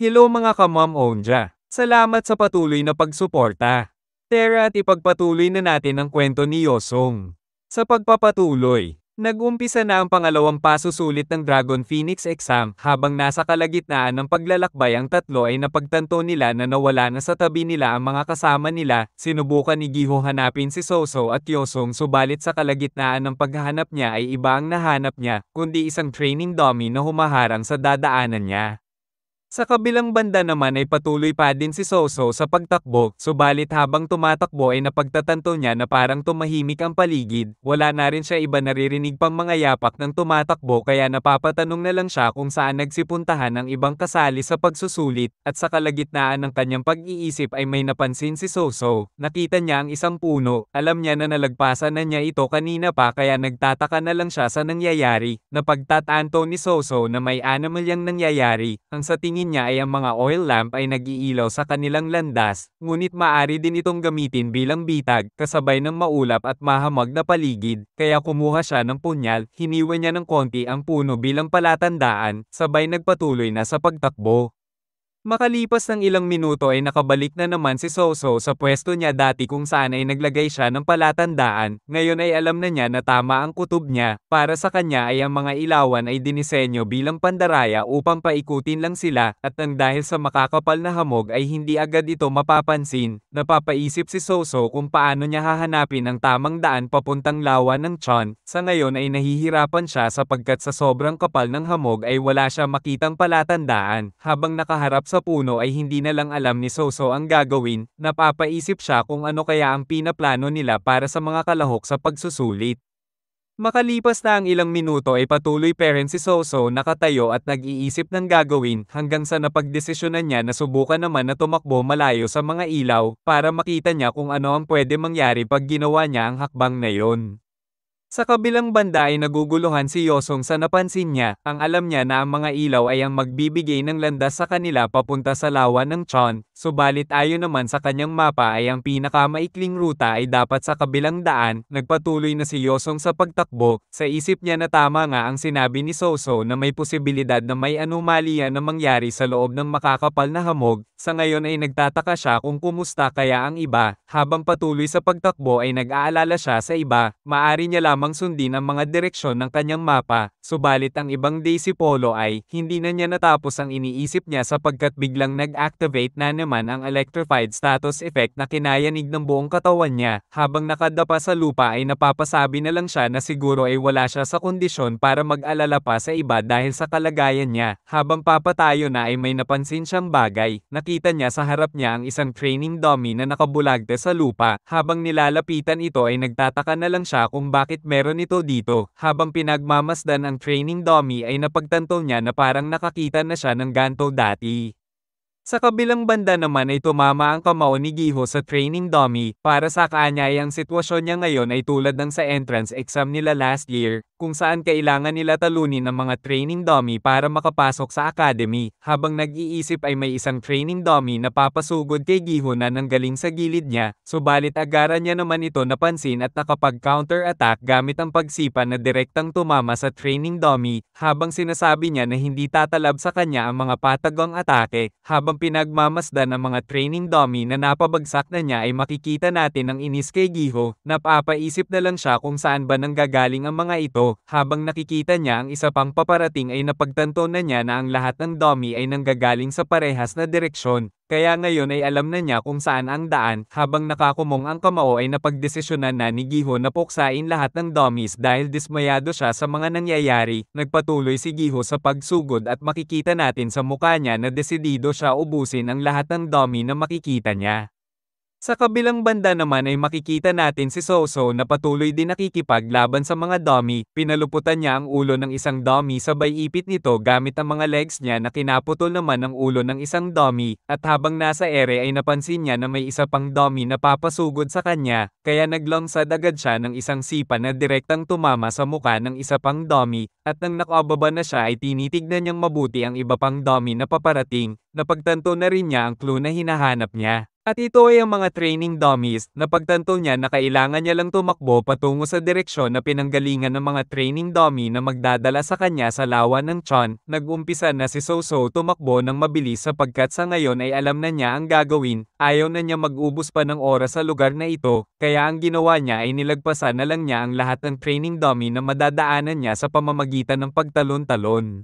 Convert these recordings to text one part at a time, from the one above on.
Hello mga ka-Mom Onja. Salamat sa patuloy na pagsuporta. Tara at ipagpatuloy na natin ang kwento ni Yosong. Sa pagpapatuloy, nag-umpisa na ang pangalawang pasusulit ng Dragon Phoenix exam habang nasa kalagitnaan ng paglalakbay ang tatlo ay napagtanto nila na nawala na sa tabi nila ang mga kasama nila. Sinubukan ni Giho hanapin si Soso at Yosong subalit sa kalagitnaan ng paghahanap niya ay iba ang nahanap niya, kundi isang training dummy na humaharang sa dadaanan niya. Sa kabilang banda naman ay patuloy pa din si Soso sa pagtakbo, subalit habang tumatakbo ay napagtatanto niya na parang tumahimik ang paligid, wala na rin siya iba naririnig pang mga yapak ng tumatakbo kaya napapatanong na lang siya kung saan nagsipuntahan ang ibang kasali sa pagsusulit, at sa kalagitnaan ng kanyang pag-iisip ay may napansin si Soso, nakita niya ang isang puno, alam niya na nalagpasan na niya ito kanina pa kaya nagtataka na lang siya sa nangyayari, napagtatanto ni Soso na may anomalyang nangyayari, ang sa tingin niya ay ang mga oil lamp ay nag-iilaw sa kanilang landas, ngunit maaari din itong gamitin bilang bitag, kasabay ng maulap at mahamag na paligid, kaya kumuha siya ng punyal, hiniwa niya ng konti ang puno bilang palatandaan, sabay nagpatuloy na sa pagtakbo. Makalipas ng ilang minuto ay nakabalik na naman si Soso sa pwesto niya dati kung saan ay naglagay siya ng palatandaan, ngayon ay alam na niya na tama ang kutob niya, para sa kanya ay ang mga ilawan ay dinisenyo bilang pandaraya upang paikutin lang sila, at nang dahil sa makakapal na hamog ay hindi agad ito mapapansin, napapaisip si Soso kung paano niya hahanapin ang tamang daan papuntang lawa ng tiyan, sa ngayon ay nahihirapan siya sapagkat sa sobrang kapal ng hamog ay wala siya makitang palatandaan, habang nakaharap sa puno ay hindi na lang alam ni Soso ang gagawin, napapaisip siya kung ano kaya ang pinaplano nila para sa mga kalahok sa pagsusulit. Makalipas na ang ilang minuto ay patuloy pa rin si Soso nakatayo at nag-iisip ng gagawin hanggang sa napagdesisyonan niya na subukan naman na tumakbo malayo sa mga ilaw para makita niya kung ano ang pwede mangyari pag ginawa niya ang hakbang na yon. Sa kabilang banda ay naguguluhan si Yosong sa napansin niya, ang alam niya na ang mga ilaw ay ang magbibigay ng landas sa kanila papunta sa lawa ng tiyan, subalit ayon naman sa kanyang mapa ay ang pinakamaikling ruta ay dapat sa kabilang daan, nagpatuloy na si Yosong sa pagtakbo, sa isip niya na tama nga ang sinabi ni Soso na may posibilidad na may anomalya na mangyari sa loob ng makakapal na hamog, sa ngayon ay nagtataka siya kung kumusta kaya ang iba, habang patuloy sa pagtakbo ay nag-aalala siya sa iba, maari niya lamang sundin ang mga direksyon ng kanyang mapa, subalit ang ibang Daisy Polo ay, hindi na niya natapos ang iniisip niya sapagkat biglang nag-activate na naman ang electrified status effect na kinayanig ng buong katawan niya, habang nakadapa sa lupa ay napapasabi na lang siya na siguro ay wala siya sa kondisyon para mag-alala pa sa iba dahil sa kalagayan niya, habang papatayo na ay may napansin siyang bagay, nakita niya sa harap niya ang isang training dummy na nakabulagte sa lupa, habang nilalapitan ito ay nagtataka na lang siya kung bakit meron ito dito, habang pinagmamasdan ang training dummy ay napagtanto niya na parang nakakita na siya ng ganto dati. Sa kabilang banda naman ay tumama ang kamao ni Giho sa training dummy, para sa kanya ay ang sitwasyon niya ngayon ay tulad ng sa entrance exam nila last year, kung saan kailangan nila talunin ang mga training dummy para makapasok sa academy, habang nag-iisip ay may isang training dummy na papasugod kay Giho na nanggaling sa gilid niya, subalit agaran niya naman ito napansin at nakapag-counter-attack gamit ang pagsipa na direktang tumama sa training dummy, habang sinasabi niya na hindi tatalab sa kanya ang mga patagang atake, habang pinagmamasdan ang mga training dummy na napabagsak na niya ay makikita natin ang inis kay Giho, napapaisip na lang siya kung saan ba nanggagaling ang mga ito, habang nakikita niya ang isa pang paparating ay napagtanto na niya na ang lahat ng dummy ay nanggagaling sa parehas na direksyon, kaya ngayon ay alam na niya kung saan ang daan, habang nakakumong ang kamao ay napagdesisyonan na ni Giho na puksain lahat ng dummies dahil dismayado siya sa mga nangyayari, nagpatuloy si Giho sa pagsugod at makikita natin sa mukha niya na desidido siya ubusin ang lahat ng dummy na makikita niya. Sa kabilang banda naman ay makikita natin si Soso na patuloy din nakikipaglaban sa mga dummy, pinaluputan niya ang ulo ng isang dummy sabay ipit nito gamit ang mga legs niya na kinaputol naman ang ulo ng isang dummy, at habang nasa ere ay napansin niya na may isa pang dummy na papasugod sa kanya, kaya naglangsad agad siya ng isang sipa na direktang tumama sa muka ng isa pang dummy, at nang nakababa na siya ay tinitignan niyang mabuti ang iba pang dummy na paparating, napagtanto na rin niya ang clue na hinahanap niya. At ito ay ang mga training dummies na pagtanto niya na kailangan niya lang tumakbo patungo sa direksyon na pinanggalingan ng mga training dummy na magdadala sa kanya sa lawa ng tiyan. Nag-umpisa na si Soso tumakbo ng mabilis sapagkat sa ngayon ay alam na niya ang gagawin, ayaw na niya mag-ubos pa ng oras sa lugar na ito, kaya ang ginawa niya ay nilagpasan na lang niya ang lahat ng training dummy na madadaanan niya sa pamamagitan ng pagtalon-talon.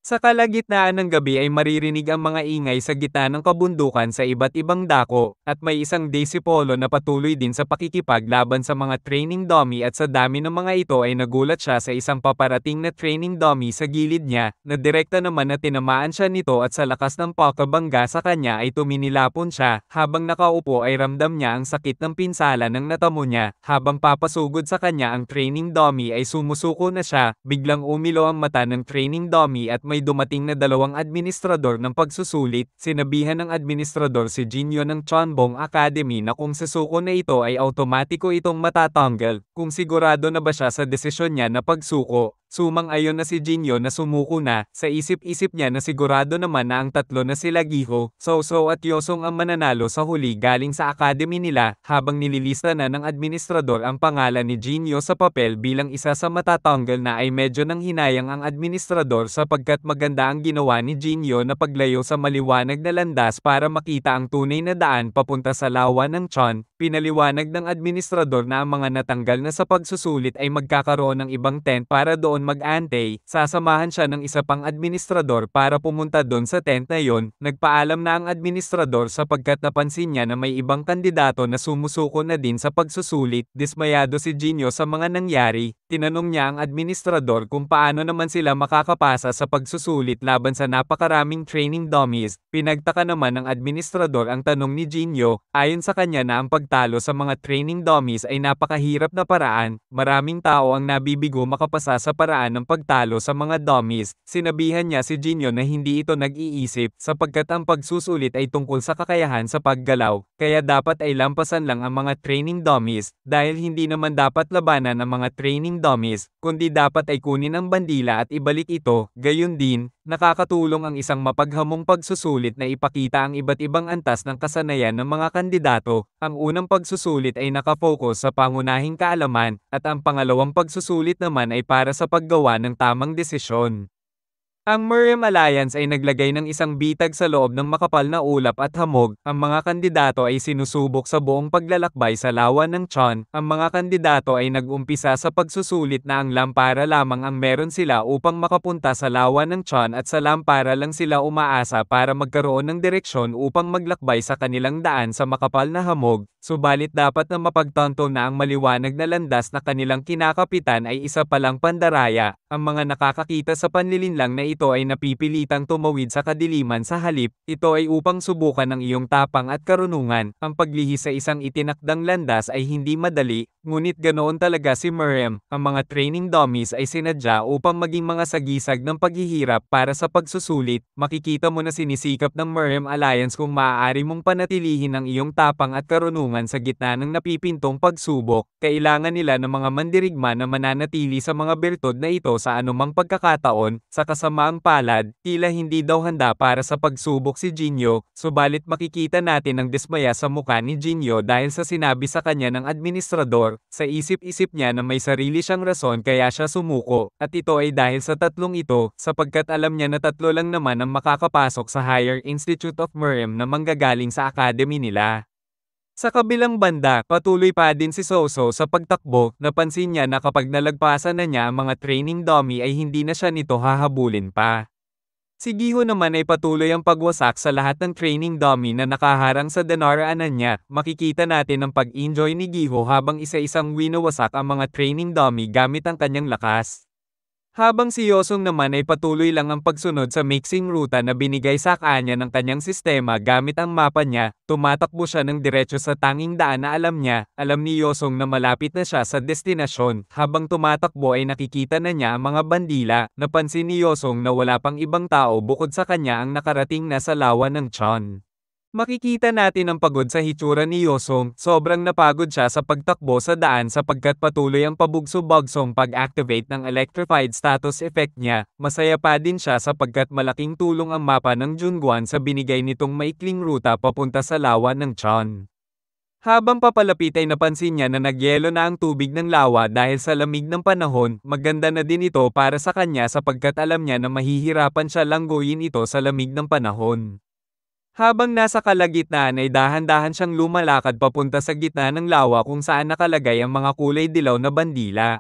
Sa kalagitnaan ng gabi ay maririnig ang mga ingay sa gitna ng kabundukan sa iba't ibang dako, at may isang Disipolo na patuloy din sa pakikipaglaban sa mga training dummy at sa dami ng mga ito ay nagulat siya sa isang paparating na training dummy sa gilid niya, na direkta naman na tinamaan siya nito at sa lakas ng pakabangga sa kanya ay tuminilapon siya, habang nakaupo ay ramdam niya ang sakit ng pinsala ng natamo niya, habang papasugod sa kanya ang training dummy ay sumusuko na siya, biglang umilo ang mata ng training dummy at may dumating na dalawang administrador ng pagsusulit. Sinabihan ng administrador si Jinyo ng Chonbong Academy na kung sasuko na ito ay automatiko itong matatanggal, kung sigurado na ba siya sa desisyon niya na pagsuko. Sumang-ayon na si Jinyo na sumuko na, sa isip-isip niya na sigurado naman na ang tatlo na sila Giho, Soso at Yosong ang mananalo sa huli galing sa academy nila, habang nililista na ng administrador ang pangalan ni Jinyo sa papel bilang isa sa matatanggal na ay medyo nang hinayang ang administrador sapagkat maganda ang ginawa ni Jinyo na paglayo sa maliwanag na landas para makita ang tunay na daan papunta sa lawa ng tiyan. Pinaliwanag ng administrador na ang mga natanggal na sa pagsusulit ay magkakaroon ng ibang tent para doon mag-antay. Sasamahan siya ng isa pang administrador para pumunta doon sa tent na yon. Nagpaalam na ang administrador sapagkat napansin niya na may ibang kandidato na sumusuko na din sa pagsusulit. Dismayado si Jinyo sa mga nangyari. Tinanong niya ang administrador kung paano naman sila makakapasa sa pagsusulit laban sa napakaraming training dummies. Pinagtaka naman ng administrador ang tanong ni Jinyo. Ayon sa kanya na ang pagtalo sa mga training dummies ay napakahirap na paraan. Maraming tao ang nabibigo makapasa sa paraan ng pagtalo sa mga dummies. Sinabihan niya si Jinyo na hindi ito nag-iisip sapagkat ang pagsusulit ay tungkol sa kakayahan sa paggalaw, kaya dapat ay lampasan lang ang mga training dummies, dahil hindi naman dapat labanan ang mga training dummies, kundi dapat ay kunin ang bandila at ibalik ito. Gayon din, nakakatulong ang isang mapaghamong pagsusulit na ipakita ang iba't ibang antas ng kasanayan ng mga kandidato. Ang unang pagsusulit ay nakafocus sa pangunahing kaalaman, at ang pangalawang pagsusulit naman ay para sa paggawa ng tamang desisyon. Ang Murrem Alliance ay naglagay ng isang bitag sa loob ng makapal na ulap at hamog. Ang mga kandidato ay sinusubok sa buong paglalakbay sa lawa ng tiyan. Ang mga kandidato ay nag-umpisa sa pagsusulit na ang lampara lamang ang meron sila upang makapunta sa lawa ng tiyan at sa lampara lang sila umaasa para magkaroon ng direksyon upang maglakbay sa kanilang daan sa makapal na hamog. Subalit dapat na mapagtanto na ang maliwanag na landas na kanilang kinakapitan ay isa palang pandaraya. Ang mga nakakakita sa panlilinlang na ito ay napipilitang tumawid sa kadiliman sa halip. Ito ay upang subukan ang iyong tapang at karunungan. Ang paglihis sa isang itinakdang landas ay hindi madali, ngunit ganoon talaga si Murrem. Ang mga training dummies ay sinadya upang maging mga sagisag ng paghihirap para sa pagsusulit. Makikita mo na sinisikap ng Murrem Alliance kung maaari mong panatilihin ang iyong tapang at karunungan sa gitna ng napipintong pagsubok. Kailangan nila ng mga mandirigma na mananatili sa mga bertod na ito sa anumang pagkakataon. Sa kasamaang palad, tila hindi daw handa para sa pagsubok si Jinyo, subalit makikita natin ang dismaya sa mukha ni Jinyo dahil sa sinabi sa kanya ng administrador. Sa isip-isip niya na may sarili siyang rason kaya siya sumuko, at ito ay dahil sa tatlong ito, sapagkat alam niya na tatlo lang naman ang makakapasok sa Higher Institute of Murrem na manggagaling sa academy nila. Sa kabilang banda, patuloy pa din si Soso sa pagtakbo. Napansin niya na kapag nalagpasan na niya ang mga training dummy ay hindi na siya nito hahabulin pa. Si Giho naman ay patuloy ang pagwasak sa lahat ng training dummy na nakaharang sa dinaraanan niya. Makikita natin ang pag-enjoy ni Giho habang isa-isang winawasak ang mga training dummy gamit ang kanyang lakas. Habang si Yosong naman ay patuloy lang ang pagsunod sa mixing ruta na binigay sa kanya ng kanyang sistema gamit ang mapa niya, tumatakbo siya ng diretso sa tanging daan na alam niya. Alam ni Yosong na malapit na siya sa destinasyon. Habang tumatakbo ay nakikita na niya ang mga bandila. Napansin ni Yosong na wala pang ibang tao bukod sa kanya ang nakarating na sa lawa ng tiyan. Makikita natin ang pagod sa hitsura ni Yosong, sobrang napagod siya sa pagtakbo sa daan sapagkat patuloy ang pabugso-bagsong pag-activate ng electrified status effect niya. Masaya pa din siya sapagkat malaking tulong ang mapa ng Junguan sa binigay nitong maikling ruta papunta sa lawa ng Chan. Habang papalapit ay napansin niya na nagyelo na ang tubig ng lawa dahil sa lamig ng panahon, maganda na din ito para sa kanya sapagkat alam niya na mahihirapan siya langguyin ito sa lamig ng panahon. Habang nasa kalagitnaan ay dahan-dahan siyang lumalakad papunta sa gitna ng lawa kung saan nakalagay ang mga kulay dilaw na bandila.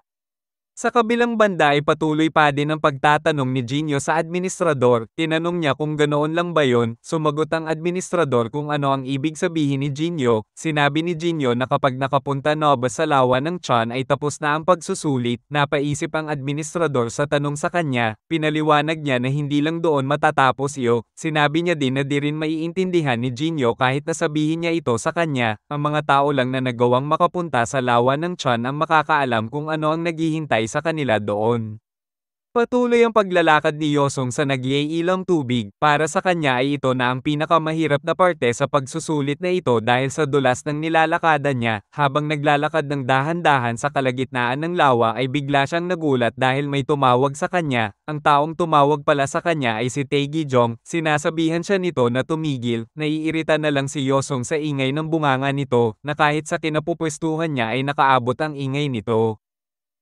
Sa kabilang banda ay patuloy pa din ang pagtatanong ni Jinyo sa administrador, tinanong niya kung ganoon lang ba yon, sumagot ang administrador kung ano ang ibig sabihin ni Jinyo, sinabi ni Jinyo na kapag nakapunta na ba sa lawa ng Chan ay tapos na ang pagsusulit, napaisip ang administrador sa tanong sa kanya, pinaliwanag niya na hindi lang doon matatapos iyo, sinabi niya din na di rin maiintindihan ni Jinyo kahit na sabihin niya ito sa kanya, ang mga tao lang na nagawang makapunta sa lawa ng Chan ang makakaalam kung ano ang naghihintay sa kanila doon. Patuloy ang paglalakad ni Yosong sa nag-iilang tubig, para sa kanya ay ito na ang pinakamahirap na parte sa pagsusulit na ito dahil sa dulas ng nilalakadan niya, habang naglalakad ng dahan-dahan sa kalagitnaan ng lawa ay bigla siyang nagulat dahil may tumawag sa kanya, ang taong tumawag pala sa kanya ay si Taegi Jong, sinasabihan siya nito na tumigil, naiirita na lang si Yosong sa ingay ng bunganga nito, na kahit sa kinapupwestuhan niya ay nakaabot ang ingay nito.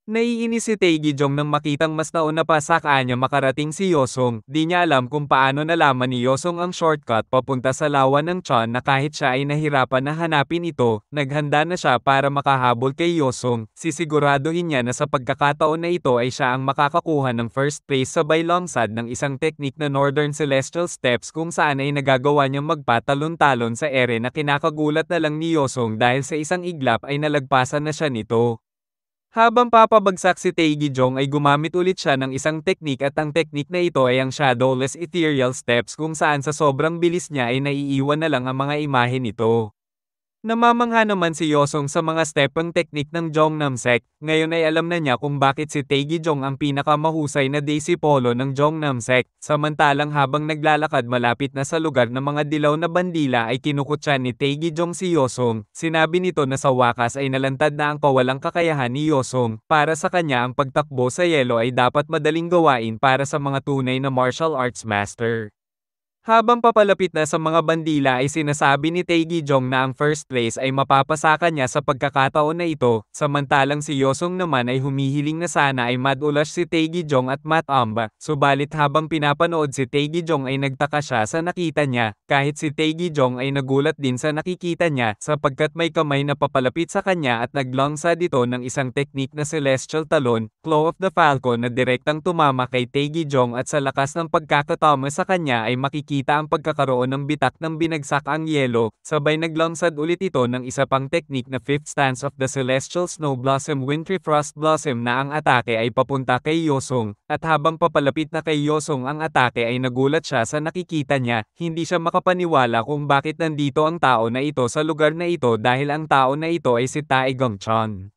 Naiinis si Taegyeong nang makitang mas nauna pa sa kanya makarating si Yosong, di niya alam kung paano nalaman ni Yosong ang shortcut papunta sa lawa ng Chan na kahit siya ay nahirapan na hanapin ito, naghanda na siya para makahabol kay Yosong, sisiguraduhin niya na sa pagkakataon na ito ay siya ang makakakuha ng first place sabay longsad ng isang teknik na Northern Celestial Steps kung saan ay nagagawa niyang magpatalon-talon sa ere na kinakagulat na lang ni Yosong dahil sa isang iglap ay nalagpasan na siya nito. Habang papabagsak si Taegyeong ay gumamit ulit siya ng isang teknik at ang teknik na ito ay ang Shadowless Ethereal Steps kung saan sa sobrang bilis niya ay naiiwan na lang ang mga imahe nito. Namamangha naman si Yosong sa mga stepang teknik ng Jongnam-sek, ngayon ay alam na niya kung bakit si Taegyeong ang pinakamahusay na disipolo ng Jongnam-sek, samantalang habang naglalakad malapit na sa lugar ng mga dilaw na bandila ay kinukutya ni Taegyeong si Yosong, sinabi nito na sa wakas ay nalantad na ang kawalang kakayahan ni Yosong, para sa kanya ang pagtakbo sa yelo ay dapat madaling gawain para sa mga tunay na martial arts master. Habang papalapit na sa mga bandila ay sinasabi ni Taegyeong na ang first place ay mapapasaka niya sa pagkakataon na ito, samantalang si Yosong naman ay humihiling na sana ay madulas si Taegyeong at matamba, subalit habang pinapanood si Taegyeong ay nagtaka siya sa nakita niya, kahit si Taegyeong ay nagulat din sa nakikita niya sapagkat may kamay na papalapit sa kanya at naglongsad dito ng isang teknik na Celestial Talon, Claw of the Falcon na direktang tumama kay Taegyeong at sa lakas ng pagkakatama sa kanya ay makikita ang pagkakaroon ng bitak ng binagsak ang yelo, sabay naglongsad ulit ito ng isa pang teknik na Fifth Stance of the Celestial Snow Blossom Wintry Frost Blossom na ang atake ay papunta kay Yosong, at habang papalapit na kay Yosong ang atake ay nagulat siya sa nakikita niya, hindi siya makapaniwala kung bakit nandito ang tao na ito sa lugar na ito dahil ang tao na ito ay si Taegong Chan.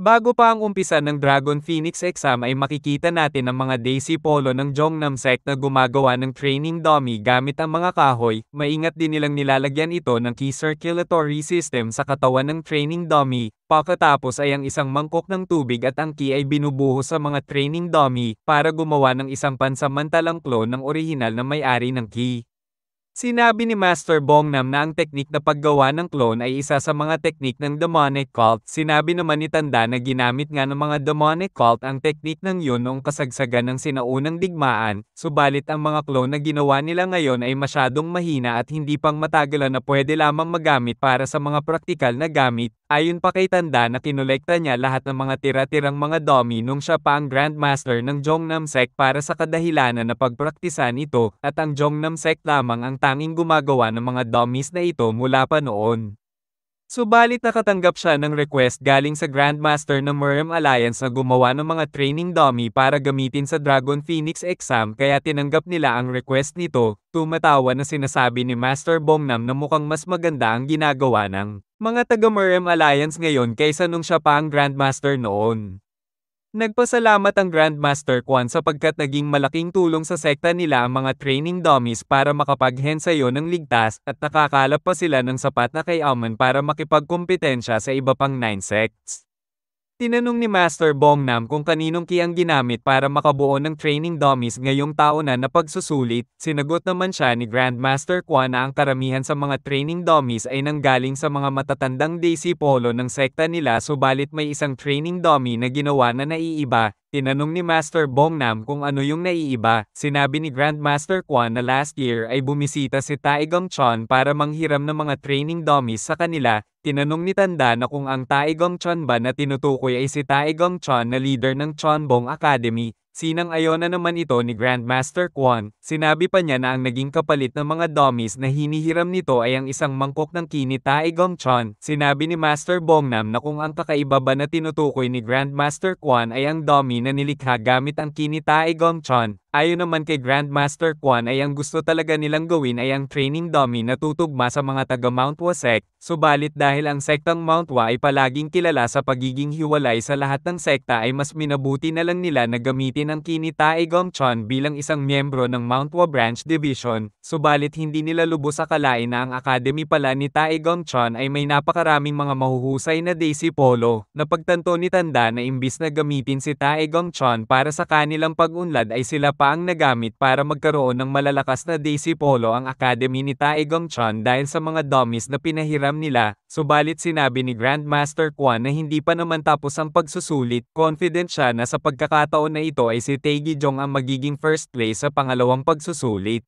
Bago pa ang umpisa ng Dragon Phoenix exam ay makikita natin ang mga Daisy Polo ng Jongnam-sek na gumagawa ng training dummy gamit ang mga kahoy, maingat din nilang nilalagyan ito ng key circulatory system sa katawan ng training dummy, pagkatapos ay ang isang mangkok ng tubig at ang key ay binubuhos sa mga training dummy para gumawa ng isang pansamantalang clone ng orihinal na may-ari ng key. Sinabi ni Master Bongnam na ang teknik na paggawa ng clone ay isa sa mga teknik ng demonic cult. Sinabi naman ni Tanda na ginamit nga ng mga demonic cult ang teknik ng yun noong kasagsagan ng sinaunang digmaan, subalit ang mga clone na ginawa nila ngayon ay masyadong mahina at hindi pang matagalan na pwede lamang magamit para sa mga praktikal na gamit. Ayon pa kay Tanda na kinolekta niya lahat ng mga tira-tirang mga dummy nung siya pa ang Grandmaster ng Jongnam-sek para sa kadahilanan na pagpraktisan ito, at ang Jongnam-sek lamang ang tanging gumagawa ng mga dummies na ito mula pa noon. Subalit nakatanggap siya ng request galing sa Grandmaster ng Murem Alliance na gumawa ng mga training dummy para gamitin sa Dragon Phoenix exam kaya tinanggap nila ang request nito, tumatawa na sinasabi ni Master Bongnam na mukhang mas maganda ang ginagawa ng mga taga Murem Alliance ngayon kaysa nung siya pa ang Grandmaster noon. Nagpasalamat ang Grandmaster Quan sapagkat naging malaking tulong sa sekta nila ang mga training dummies para makapaghensayo ng ligtas at nakakalap pa sila ng sapat na kayaman para makipagkumpetensya sa iba pang 9 sects. Tinanong ni Master Bongnam kung kaninong key ang ginamit para makabuo ng training dummies ngayong taon na pagsusulit. Sinagot naman siya ni Grandmaster Quan na ang karamihan sa mga training dummies ay nanggaling sa mga matatandang disipolo ng sekta nila subalit may isang training dummy na ginawa na naiiba. Tinanong ni Master Bongnam kung ano yung naiiba. Sinabi ni Grandmaster Quan na last year ay bumisita si Taegong Chon para manghiram ng mga training dummies sa kanila. Tinanong ni Tanda na kung ang Taegong Chon ba na tinutukoy ay si Taegong Chon na leader ng Chonbong Academy. Sinang-ayon na naman ito ni Grandmaster Quan. Sinabi pa niya na ang naging kapalit ng mga dummies na hinihiram nito ay ang isang mangkok ng kini Taegong Chon. Sinabi ni Master Bongnam na kung ang kakaiba ba na tinutukoy ni Grandmaster Quan ay ang dummy na nilikha gamit ang kini Taegong Chon. Ayon naman kay Grandmaster Quan ay ang gusto talaga nilang gawin ay ang training dummy na tutugma sa mga taga Mount Hua sect, subalit dahil ang sektang Mount Hua ay palaging kilala sa pagiging hiwalay sa lahat ng sekta ay mas minabuti na lang nila na gamitin ang kini Taegong Chon bilang isang miyembro ng Mount Hua Branch Division, subalit hindi nila lubos akalain na ang academy pala ni Taegong Chon ay may napakaraming mga mahuhusay na disipolo. Napagtanto ni Tanda na imbis na gamitin si Taegong Chon para sa kanilang pag-unlad ay sila pa ang nagamit para magkaroon ng malalakas na disipolo ang academy ni Taegong Chon dahil sa mga dummies na pinahiram nila. Subalit sinabi ni Grandmaster Quan na hindi pa naman tapos ang pagsusulit. Confident siya na sa pagkakataon na ito ay si Taegijong ang magiging first place sa pangalawang pagsusulit.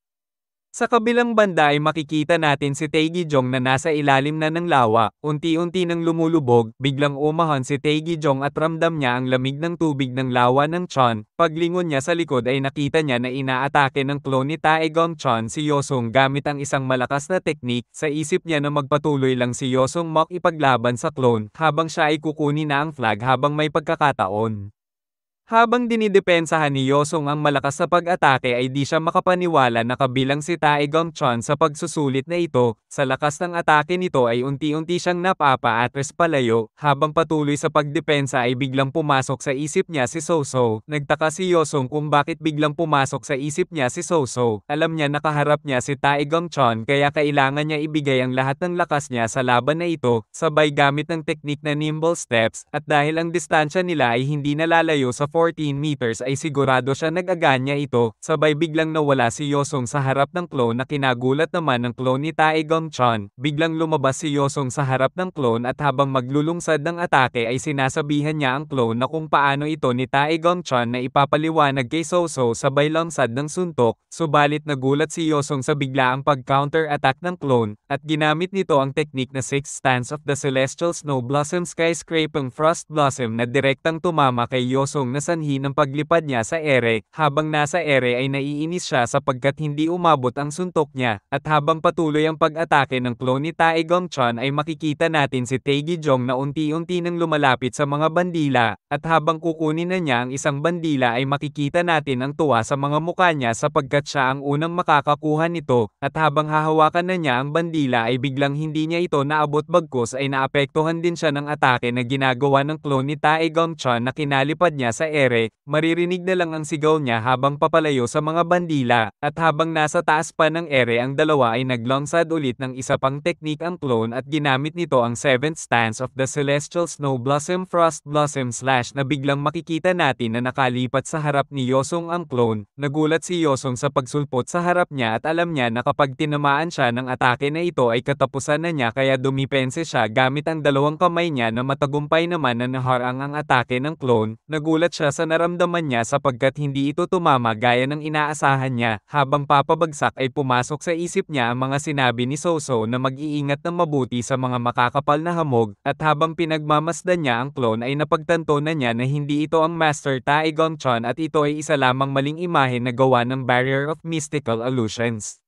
Sa kabilang banda ay makikita natin si Taegijong na nasa ilalim na ng lawa, unti-unti nang lumulubog, biglang umahon si Taegijong at ramdam niya ang lamig ng tubig ng lawa ng Chon. Paglingon niya sa likod ay nakita niya na inaatake ng clone ni Taegong Chon si Yosung gamit ang isang malakas na teknik. Sa isip niya na magpatuloy lang si Yosung Mok ipaglaban sa clone, habang siya ay kukunin na ang flag habang may pagkakataon. Habang dinidepensahan ni Yosung ang malakas sa pag-atake ay di siya makapaniwala na kabilang si Taegong Chon sa pagsusulit na ito. Sa lakas ng atake nito ay unti-unti siyang napapa-atras palayo. Habang patuloy sa pagdepensa ay biglang pumasok sa isip niya si Soso. Nagtaka si Yosung kung bakit biglang pumasok sa isip niya si Soso. Alam niya nakaharap niya si Taegong Chon kaya kailangan niya ibigay ang lahat ng lakas niya sa laban na ito, sabay gamit ng teknik na nimble steps, at dahil ang distansya nila ay hindi nalalayo sa 14 meters ay sigurado siya nag-aganya ito, sabay biglang nawala si Yosung sa harap ng clone na kinagulat naman ng clone ni Taegong Chon. Biglang lumabas si Yosung sa harap ng clone at habang maglulunsad ng atake ay sinasabihan niya ang clone na kung paano ito ni Taegong Chon na ipapaliwanag kay Soso sabay lansad ng suntok, subalit nagulat si Yosung sa biglaang pag-counter attack ng clone, at ginamit nito ang teknik na Sixth Stance of the Celestial Snow Blossom Skyscraping Frost Blossom na direktang tumama kay Yosung na sanhi ng paglipad niya sa ere. Habang nasa ere ay naiinis siya sapagkat hindi umabot ang suntok niya, at habang patuloy ang pag-atake ng clone ni Taegong Chon ay makikita natin si Taegijong na unti-unti nang lumalapit sa mga bandila, at habang kukunin na niya ang isang bandila ay makikita natin ang tuwa sa mga mukha niya sapagkat siya ang unang makakakuha nito, at habang hahawakan na niya ang bandila ay biglang hindi niya ito naabot bagkus ay naapektuhan din siya ng atake na ginagawa ng clone ni Taegong Chon na kinalipad niya sa ere. Maririnig na lang ang sigaw niya habang papalayo sa mga bandila, at habang nasa taas pa ng ere ang dalawa ay naglansad ulit ng isa pang teknik ang clone at ginamit nito ang 7th stance of the Celestial Snow Blossom Frost Blossom Slash na biglang makikita natin na nakalipat sa harap ni Yosung ang clone. Nagulat si Yosung sa pagsulpot sa harap niya at alam niya na kapag tinamaan siya ng atake na ito ay katapusan na niya kaya dumipense siya gamit ang dalawang kamay niya na matagumpay naman na naharang ang atake ng clone. Nagulat siya sa naramdaman niya sapagkat hindi ito tumama gaya ng inaasahan niya. Habang papabagsak ay pumasok sa isip niya ang mga sinabi ni Soso na mag-iingat ng mabuti sa mga makakapal na hamog, at habang pinagmamasdan niya ang clone ay napagtanto na niya na hindi ito ang Master Taegong Chon at ito ay isa lamang maling imahe na gawa ng Barrier of Mystical Illusions.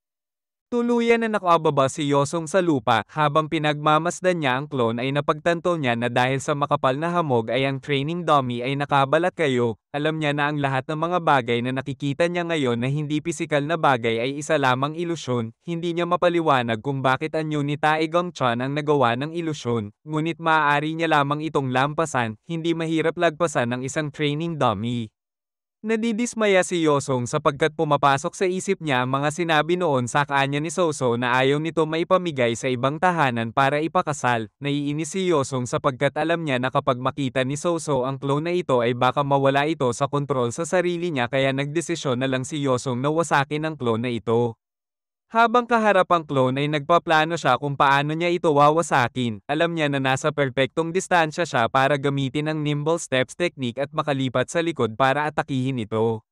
Tuluyan na nakababa si Yosong sa lupa habang pinagmamasdan niya ang clone ay napagtanto niya na dahil sa makapal na hamog ay ang training dummy ay nakabalat kayo. Alam niya na ang lahat ng mga bagay na nakikita niya ngayon na hindi pisikal na bagay ay isa lamang ilusyon. Hindi niya mapaliwanag kung bakit anyo ni Taegong-chan ang nagawa ng ilusyon, ngunit maaari niya lamang itong lampasan, hindi mahirap lagpasan ng isang training dummy. Nadidismaya si Yosong sapagkat pumapasok sa isip niya ang mga sinabi noon sa kanya ni Soso na ayaw nito maipamigay sa ibang tahanan para ipakasal. Naiinis si Yosong sapagkat alam niya na kapag makita ni Soso ang clone na ito ay baka mawala ito sa kontrol sa sarili niya kaya nagdesisyon na lang si Yosong na wasakin ang clone na ito. Habang kaharap ang clone ay nagpaplano siya kung paano niya ito wawasakin. Alam niya na nasa perpektong distansya siya para gamitin ang nimble steps technique at makalipat sa likod para atakihin ito.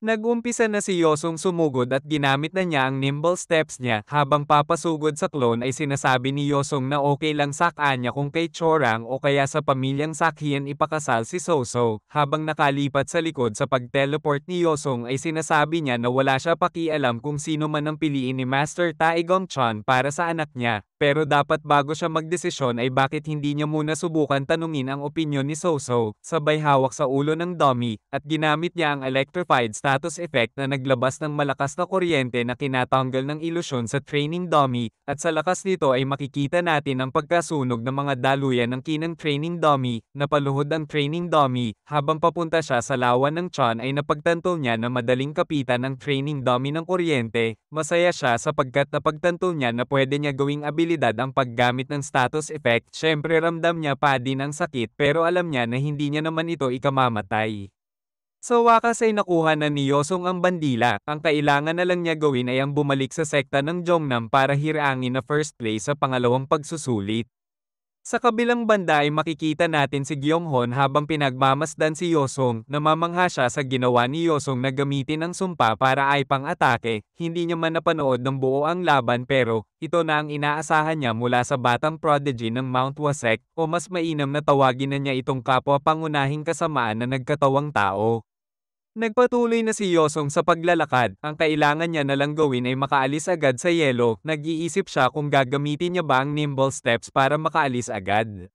Nag-umpisa na si Yosong sumugod at ginamit na niya ang nimble steps niya. Habang papasugod sa clone ay sinasabi ni Yosong na okay lang sa kanya kung kay Chorang o kaya sa pamilyang Sakhian ipakasal si Soso. Habang nakalipat sa likod sa pag-teleport ni Yosong ay sinasabi niya na wala siya pakialam kung sino man ang piliin ni Master Taegong-chan para sa anak niya. Pero dapat bago siya magdesisyon ay bakit hindi niya muna subukan tanungin ang opinyon ni Soso, sabay hawak sa ulo ng dummy, at ginamit niya ang electrified status effect na naglabas ng malakas na kuryente na kinatanggal ng ilusyon sa training dummy, at sa lakas nito ay makikita natin ang pagkasunog ng mga daluyan ng kinang training dummy, napaluhod ang training dummy, habang papunta siya sa lawan ng Chan ay napagtanto niya na madaling kapitan ng training dummy ng kuryente. Masaya siya sapagkat napagtanto niya na pwede niya gawing abilidad ang paggamit ng status effect. Syempre ramdam niya pa din ang sakit pero alam niya na hindi niya naman ito ikamamatay. Sa wakas ay nakuha na ni Yosong ang bandila. Ang kailangan na lang niya gawin ay ang bumalik sa sekta ng Jongnam para hiraangin na first place sa pangalawang pagsusulit. Sa kabilang banda ay makikita natin si Gyeonghon habang pinagmamasdan si Yosong. Namamangha siya sa ginawa ni Yosong na gamitin ang sumpa para ay pang-atake. Hindi niya man napanood ng buo ang laban pero ito na ang inaasahan niya mula sa batang prodigy ng Mount Wasek o mas mainam na tawagin na niya itong kapwa pangunahing kasamaan na nagkatawang tao. Nagpatuloy na si Yosong sa paglalakad. Ang kailangan niya na lang gawin ay makaalis agad sa yelo. Nag-iisip siya kung gagamitin niya ba ang nimble steps para makaalis agad.